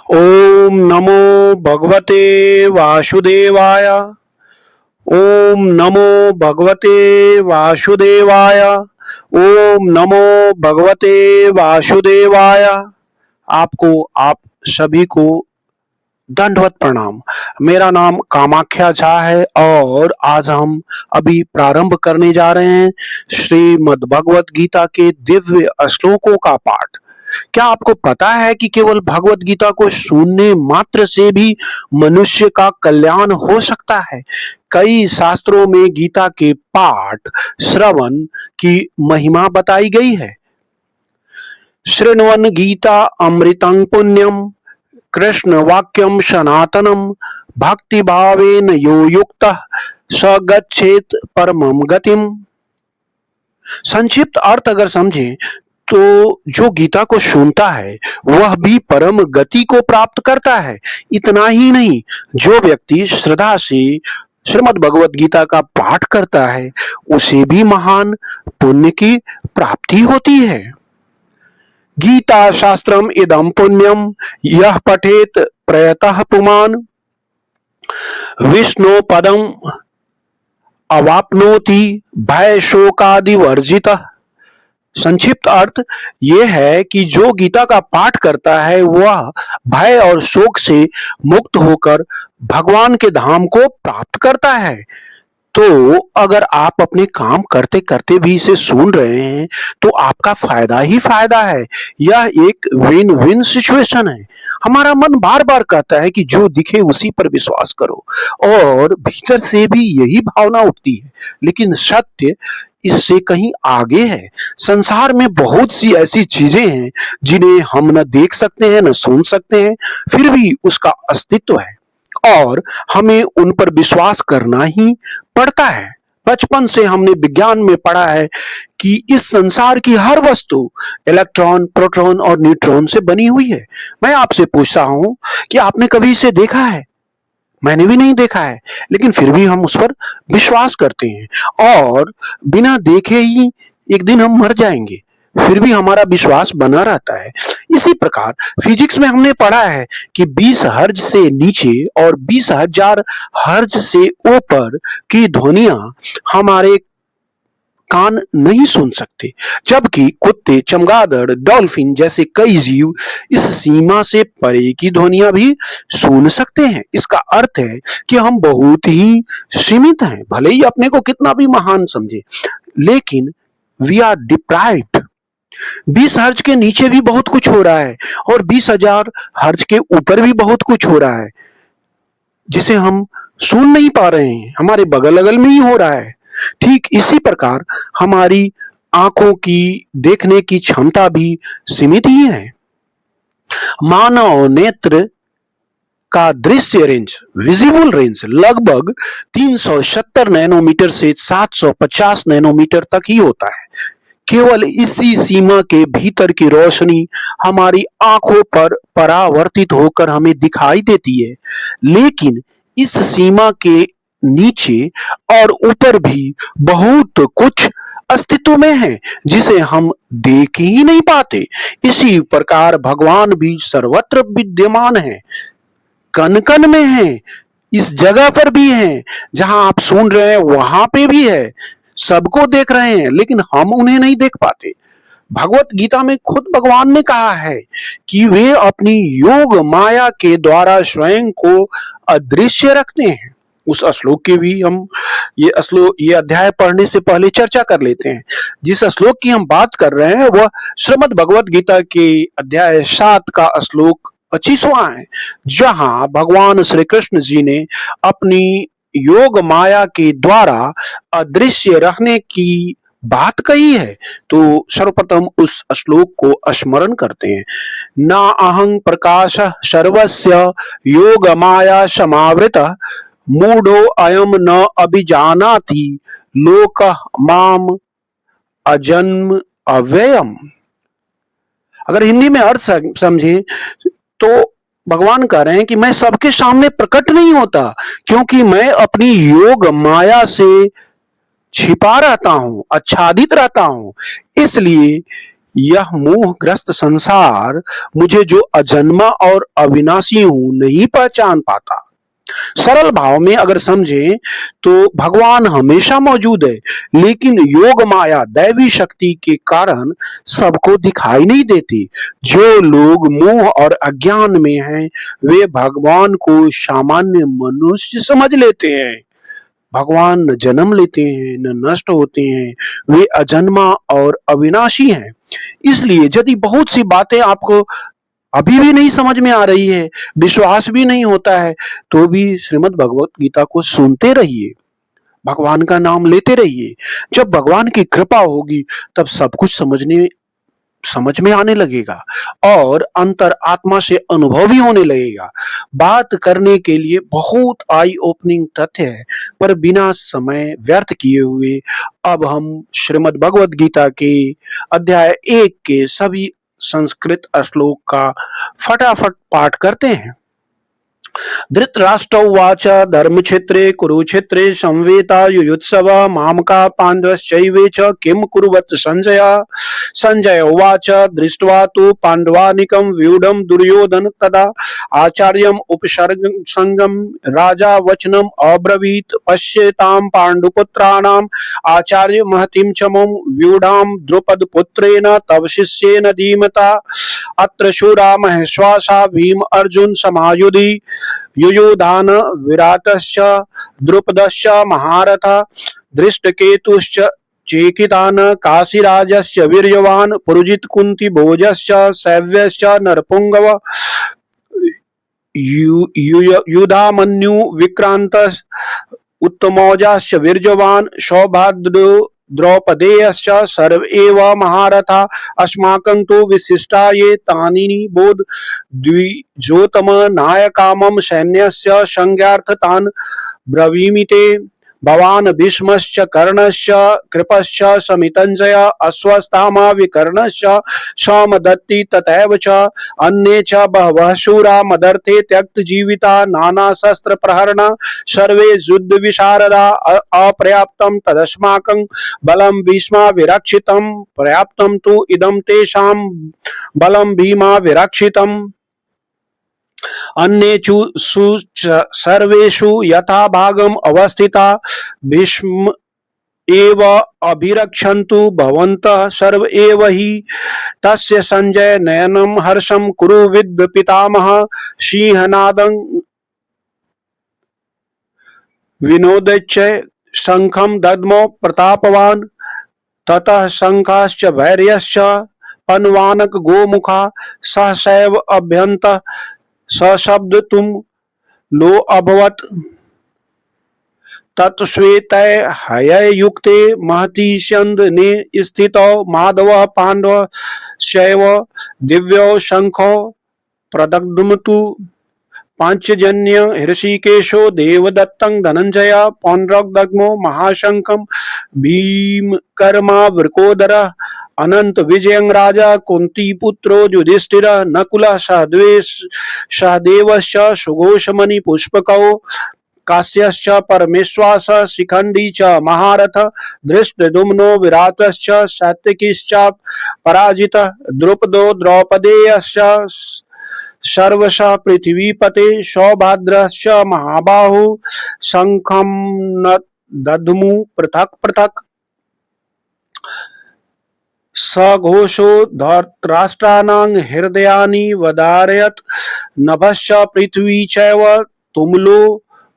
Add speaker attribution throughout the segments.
Speaker 1: ओम नमो भगवते वासुदेवाय। ओम नमो भगवते वासुदेवाय। ओम नमो भगवते वासुदेवाय। आप सभी को दंडवत प्रणाम। मेरा नाम कामाख्या झा है और आज हम अभी प्रारंभ करने जा रहे हैं श्रीमद् भगवत गीता के दिव्य श्लोकों का पाठ। क्या आपको पता है कि केवल भगवत गीता को सुनने मात्र से भी मनुष्य का कल्याण हो सकता है? कई शास्त्रों में गीता के पाठ श्रवण की महिमा बताई गई है। शृण्वन् गीता अमृतं पुण्यम कृष्ण वाक्यम सनातनम भक्ति भावेन यो युक्तः स गच्छेत परमं गतिम। संक्षिप्त अर्थ अगर समझें तो जो गीता को सुनता है वह भी परम गति को प्राप्त करता है। इतना ही नहीं, जो व्यक्ति श्रद्धा से श्रीमद् भगवत गीता का पाठ करता है उसे भी महान पुण्य की प्राप्ति होती है। गीता शास्त्रम इदम पुण्यम यह पठेत प्रयतः पुमान विष्णु पदम अवाप्नोति भय शोकादि वर्जितः। संक्षिप्त अर्थ यह है कि जो गीता का पाठ करता है वह भय और शोक से मुक्त होकर भगवान के धाम को प्राप्त करता है। तो अगर आप अपने काम करते करते भी इसे सुन रहे हैं तो आपका फायदा ही फायदा है। यह एक विन विन सिचुएशन है। हमारा मन बार बार कहता है कि जो दिखे उसी पर विश्वास करो और भीतर से भी यही भावना उठती है, लेकिन सत्य इससे कहीं आगे है। संसार में बहुत सी ऐसी चीजें हैं जिन्हें हम न देख सकते हैं न सुन सकते हैं, फिर भी उसका अस्तित्व है और हमें उन पर विश्वास करना ही पड़ता है। बचपन से हमने विज्ञान में पढ़ा है कि इस संसार की हर वस्तु इलेक्ट्रॉन, प्रोटॉन और न्यूट्रॉन से बनी हुई है। मैं आपसे पूछता हूं कि आपने कभी इसे देखा है? मैंने भी नहीं देखा है, लेकिन फिर भी हम उस पर विश्वास करते हैं और बिना देखे ही एक दिन हम मर जाएंगे, फिर भी हमारा विश्वास बना रहता है। इसी प्रकार फिजिक्स में हमने पढ़ा है कि 20 हर्ट्ज से नीचे और 20,000 हर्ट्ज से ऊपर की ध्वनियां हमारे कान नहीं सुन सकते, जबकि कुत्ते, चमगादड़, डॉल्फिन जैसे कई जीव इस सीमा से परे की ध्वनियां भी सुन सकते हैं। इसका अर्थ है कि हम बहुत ही सीमित हैं, भले ही अपने को कितना भी महान समझे, लेकिन वी आर डिप्राइव्ड। 20 हर्ज के नीचे भी बहुत कुछ हो रहा है और 20,000 हर्ज के ऊपर भी बहुत कुछ हो रहा है जिसे हम सुन नहीं पा रहे हैं, हमारे बगल अगल में ही हो रहा है। ठीक इसी प्रकार हमारी आंखों की देखने की क्षमता भी सीमित ही है। मानव नेत्र का दृश्य रेंज, विजिबल रेंज लगभग 370 नैनोमीटर से 750 नैनोमीटर तक ही होता है। केवल इसी सीमा के भीतर की रोशनी हमारी आंखों पर परावर्तित होकर हमें दिखाई देती है, लेकिन इस सीमा के नीचे और ऊपर भी बहुत कुछ अस्तित्व में है जिसे हम देख ही नहीं पाते। इसी प्रकार भगवान भी सर्वत्र विद्यमान है, कण कण में है, इस जगह पर भी है, जहां आप सुन रहे हैं वहां पे भी है, सबको देख रहे हैं, लेकिन हम उन्हें नहीं देख पाते। भगवत गीता में खुद भगवान ने कहा है कि वे अपनी योग माया के द्वारा स्वयं को अदृश्य रखते हैं। उस श्लोक की भी हम ये अध्याय पढ़ने से पहले चर्चा कर लेते हैं। जिस श्लोक की हम बात कर रहे हैं वह श्रीमद् भगवत गीता के अध्याय 7 का श्लोक 25वां है, जहां भगवान श्री कृष्ण जी ने अपनी योग माया के द्वारा अदृश्य रहने की बात कही है। तो सर्वप्रथम उस श्लोक को स्मरण करते हैं। ना अहं प्रकाश सर्वस्य योग माया समावृत मूढ़ो अयम न अभिजानाति लोक माम अजन्म अव्ययम। अगर हिंदी में अर्थ समझे तो भगवान कह रहे हैं कि मैं सबके सामने प्रकट नहीं होता क्योंकि मैं अपनी योग माया से छिपा रहता हूं, आच्छादित रहता हूं। इसलिए यह मोहग्रस्त संसार मुझे जो अजन्मा और अविनाशी हूं नहीं पहचान पाता। सरल भाव में अगर समझें तो भगवान हमेशा मौजूद है, लेकिन योग माया दैवी शक्ति के कारण सबको दिखाई नहीं देती। जो लोग मोह और अज्ञान में हैं, वे भगवान को सामान्य मनुष्य समझ लेते हैं। भगवान न जन्म लेते हैं न नष्ट होते हैं, वे अजन्मा और अविनाशी हैं। इसलिए यदि बहुत सी बातें आपको अभी भी नहीं समझ में आ रही है, विश्वास भी नहीं होता है, तो भी श्रीमद् भगवत गीता को सुनते रहिए, भगवान का नाम लेते रहिए। जब भगवान की कृपा होगी तब सब कुछ समझ में आने लगेगा और अंतर आत्मा से अनुभव भी होने लगेगा। बात करने के लिए बहुत आई ओपनिंग तथ्य है, पर बिना समय व्यर्थ किए हुए अब हम श्रीमद् भगवत गीता के अध्याय 1 के सभी संस्कृत श्लोक का फटाफट पाठ करते हैं। धृतराष्ट्र उवाच धर्मक्षेत्रे कुरुक्षेत्रे संवेता युयुत्सव मामका पाण्डवश्चैवे च किं कुर्वत् संजय। संजय उवाच दृष्ट्वा तु पाण्डवानीकं व्यूढं दुर्योधन तदा आचार्यम् उपसर्गं राजा वचनम् अब्रवीत् पश्येतां पाण्डुपुत्राणां आचार्य महतीं च मम व्यूढां द्रुपदपुत्रेण तव शिष्येन धीमता। अत्र शूरा महेश्वासा भीम अर्जुन समायुधि युयुधान विराटश्च द्रुपदश्च महारथ धृष्टकेतुश्च चेकितान काशीराजश्च वीर्यवान पुरुजित कुंती भोजश्च सैव्यश्च नरपुंगव युधामन्यु विक्रांत उत्तमौजाश्च वीर्यवान सौभद्रो द्रौपदेयश्च सर्व एव महारथा अस्माकं तु विशिष्टा ये तानि बोध द्विजोतम नायकामं सैन्यस्य संज्ञार्थ तान् ब्रवीमि ते। भवान् भीष्मश्च कर्णश्च कृपश्च समितञ्जय अश्वत्थामा विकर्णश्च सौमदत्ति तथैव च अन्ये च बहवः शूरा मदर्थे त्यक्तजीविता नानाशस्त्रप्रहरण सर्वे युद्धविशारदा अपर्याप्तं तदस्माकं बलं भीष्मा विरक्षितं पर्याप्तं तु इदं तेषां बलं भीमा विरक्षितम्। अन्येषु सर्वेषु यथा भागम् अवस्थिता भीष्म एव अभिरक्षन्तु भवन्तः सर्व एव हि। तस्य संजय नयनं हर्षं कुरु विद्व पितामह सिंहनादं विनोदच्च शंखं दद्मो प्रतापवान्। ततः शंखाश्च भैर्यश्च पन्वानक गोमुखा सहसैव अभ्यन्तः सशब्द तुम लो अभवत्। तत्श्वेतय हययुक्ते महती स्यन्दने स्थितौ माधवः पाण्डवश्चैव दिव्यौ शंखौ प्रदग्धमतु। पांचजन्य हृषिकेशो देवदत्तं धनंजय पौंड्रदग्मो महाशंखं भीमकर्मा वृकोदरः अनंत विजयं राजा कुंतीपुत्रो युधिष्ठिरः नकुलः सहदेवश्च सुघोषमणि पुष्पकौ काश्यश्च परमेश्वासः शिखंडी च महारथ धृष्टद्युम्नो विराटश्च सात्विकीश्च पराजितः द्रुपदो द्रौपदेयश्च सर्वशः पृथ्वीपते सौभद्रश्च महाबाहु शंखं न दद्मु पृथक पृथक। सघोषो धृतराष्ट्राणां हृदयानि वदारयत् नभश्च पृथ्वी चैव तुमुलो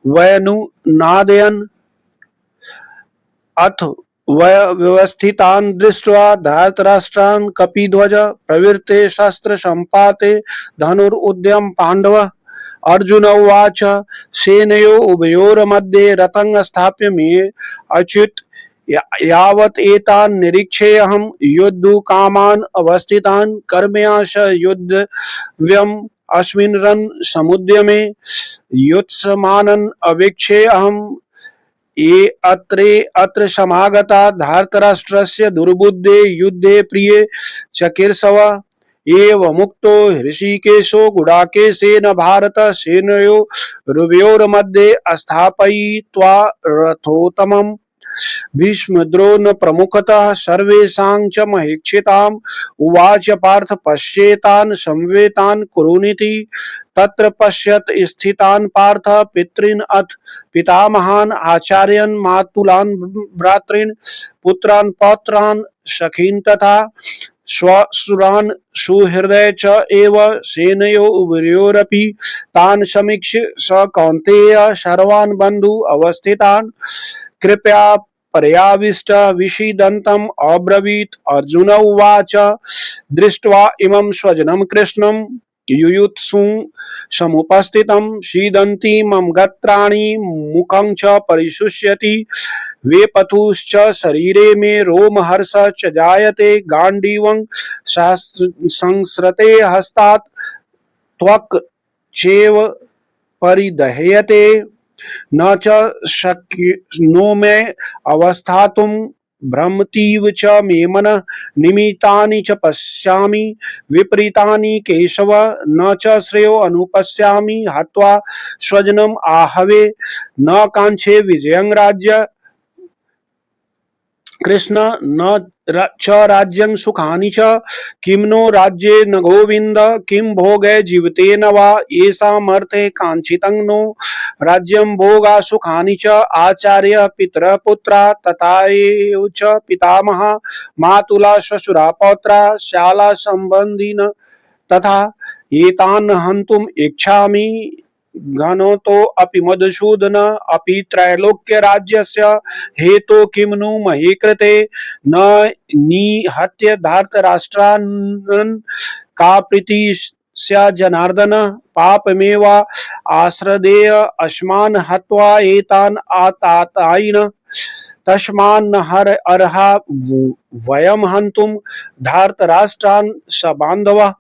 Speaker 1: वयनुनादयन्। अथ व्यवस्थितान् दृष्ट्वा धृतराष्ट्रान् कपिध्वज प्रवृत्ते शस्त्र संपाते धनुरुद्यम पांडवः। अर्जुन उवाच सेनयो उभयोर्मध्ये रथं स्थाप्य मे अच्युत यावत् एतान् निरीक्षेऽहं योद्धुकामान् अवस्थितान् कर्मयाश योद्धव्यम् अस्मिन् रन् समुद्यमे युत्समानन् अवीक्षेऽहम्। ये अत्र समागता धृतराष्ट्रस्य दुर्बुद्धे युद्धे प्रिये चिकीर्षवः। एवमुक्तो हृषीकेशो गुडाकेशेन भारत सेनयोरुभयोर्मध्ये स्थापयित्वा रथोत्तमम् भीष्म द्रोण प्रमुखतः सर्वेषां च महीक्षिताम् उवाच पार्थ पश्येतान् संवेतान् कुरुनिति तत्र पश्यत स्थितान् पार्थ पितॄन् अथ पितामहान् आचार्यान् मातुलान् भ्रातॄन् पुत्रान् पौत्रान् सखीन् तथा श्वशुरान् सुहृदय च एव सेनयो उभयोरपि तान् समीक्ष्य स कौन्तेय सर्वान् बन्धु अवस्थितान् कृपया पर्याविष्ट विषीदन्तम् अब्रवीत् अर्जुन उवाच दृष्ट्वा इमं स्वजनं कृष्णं युयुत्सुं समुपस्थितं सीदन्ति मम गत्राणि मुखं च परिशुष्यति वेपथुश्च शरीरे मे रोमहर्ष च जायते गाण्डीवं संसृते हस्तात् त्वक् चेव परिदह्यते न च शक्नो मे अवस्थातुं भ्रमतीव च मे मनः निमित्तानि च पश्यामि विपरीतानि केशव न च श्रेयो अनुपश्यामि हत्वा स्वजनम् आहवे न काञ्छे विजयं राज्य कृष्ण न च राज्यं सुखानि च किं नो राज्ये न गोविन्द किं भोगे जीवितेन वा येषामर्थे काञ्छितं नो राज्यं भोगा सुखानि च आचार्य पितरः पुत्रा तथा एव च पितामहा मातुला श्वशुरा पौत्रा शाला सम्बन्धिनः तथा एतान् हन्तुम् इच्छामि घनतो अपि मधुसूदन अपि त्रैलोक्य राज्यस्य हेतो किं नु मही कृते न निहत्य धार्तराष्ट्रान् का प्रीति स्या जनार्दन पापमेव आश्रदेय अस्मान् हत्वा एतान् आतातायिनः तस्मान्न हर अर्हा वयम हन्तुं धार्तराष्ट्रान् सबान्धवः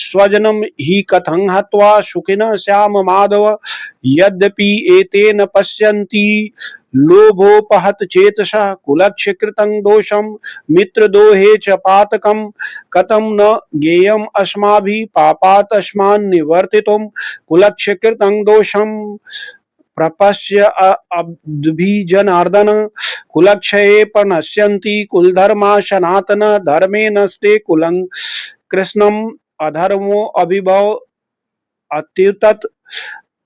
Speaker 1: स्वजनं हि कथं हत्वा सुखिनः स्याम माधव यद्यपि एतेन पश्यन्ति लोभोपहत चेतसः कुलक्ष्य कृतं दोषं मित्रदोहे च पातकं कथं न ज्ञेयम् अस्माभिः पापात् अस्मान् निवर्तितुं कुलक्ष्य कृतं दोषं प्रपश्य अभिजनार्दन कुलक्षये प्रणश्यन्ति कुलधर्मा सनातन धर्मे नष्टे कुलं कृष्णम अधर्मो अभिभव अत्युतत्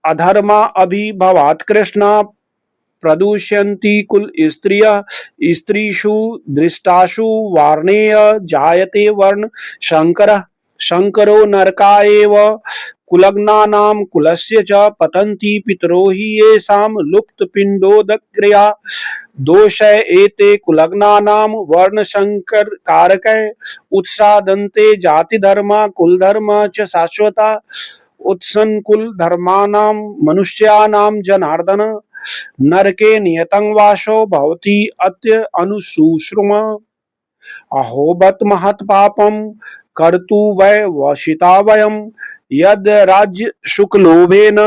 Speaker 1: अधर्मा अभिभवात् कृष्ण प्रदूष्यन्ति कुल स्त्रियः स्त्रीषु दृष्टासु वार्णेय जायते वर्ण शंकरः शंकरो नरकायेव कुलग्नानां कुलस्य च पतन्ति पितरो हि येषां लुप्तपिण्डोदक्रिया दोषै एते कुलग्नानां वर्णशंकरकारकै उत्सादन्ते जातिधर्मा कुलधर्मा च शाश्वता उत्सन्कुल धर्माणां मनुष्याणां जनार्दन नरके नियतं वासो भवति अत्य अनुशुश्रुम अहो बत महत् पापं कर्तु वै वशिता वयं यद राज्य सुख लोभेन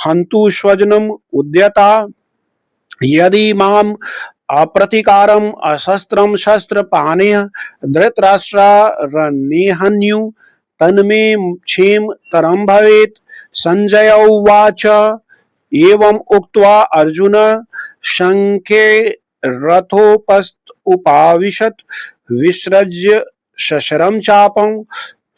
Speaker 1: हन्तु स्वजनम् उद्यता यदि माम अप्रतिकारम अशस्त्रम शस्त्र पानेय धृतराष्ट्रारण्येहन्यु तन्मे क्षेम तरम भवेत् संजय उवाच एवं उक्त्वा अर्जुन शंखे रथोपस्थ उपाविशत विसृज्य शशरम चापं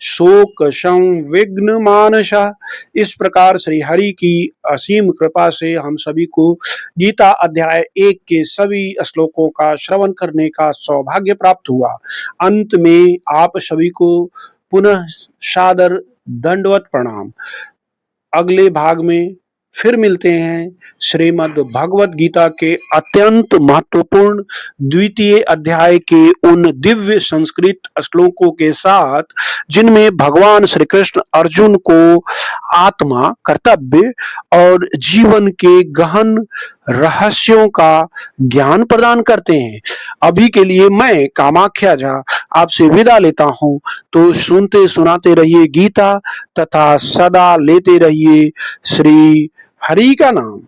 Speaker 1: शोक संविघ्न मानसा। इस प्रकार श्री हरि की असीम कृपा से हम सभी को गीता अध्याय 1 के सभी श्लोकों का श्रवण करने का सौभाग्य प्राप्त हुआ। अंत में आप सभी को पुनः सादर दंडवत प्रणाम। अगले भाग में फिर मिलते हैं श्रीमद् भगवत गीता के अत्यंत महत्वपूर्ण द्वितीय अध्याय के उन दिव्य संस्कृत श्लोकों के साथ जिनमें भगवान श्री कृष्ण अर्जुन को आत्मा, कर्तव्य और जीवन के गहन रहस्यों का ज्ञान प्रदान करते हैं। अभी के लिए मैं कामाख्या झा आपसे विदा लेता हूं, तो सुनते सुनाते रहिए गीता तथा सदा लेते रहिए श्री हरि का नाम।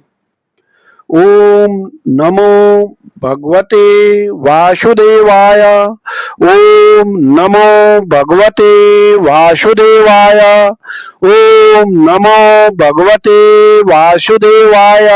Speaker 1: ओम नमो भगवते वासुदेवाय। ओम नमो भगवते वासुदेवाय। ओम नमो भगवते वासुदेवाय।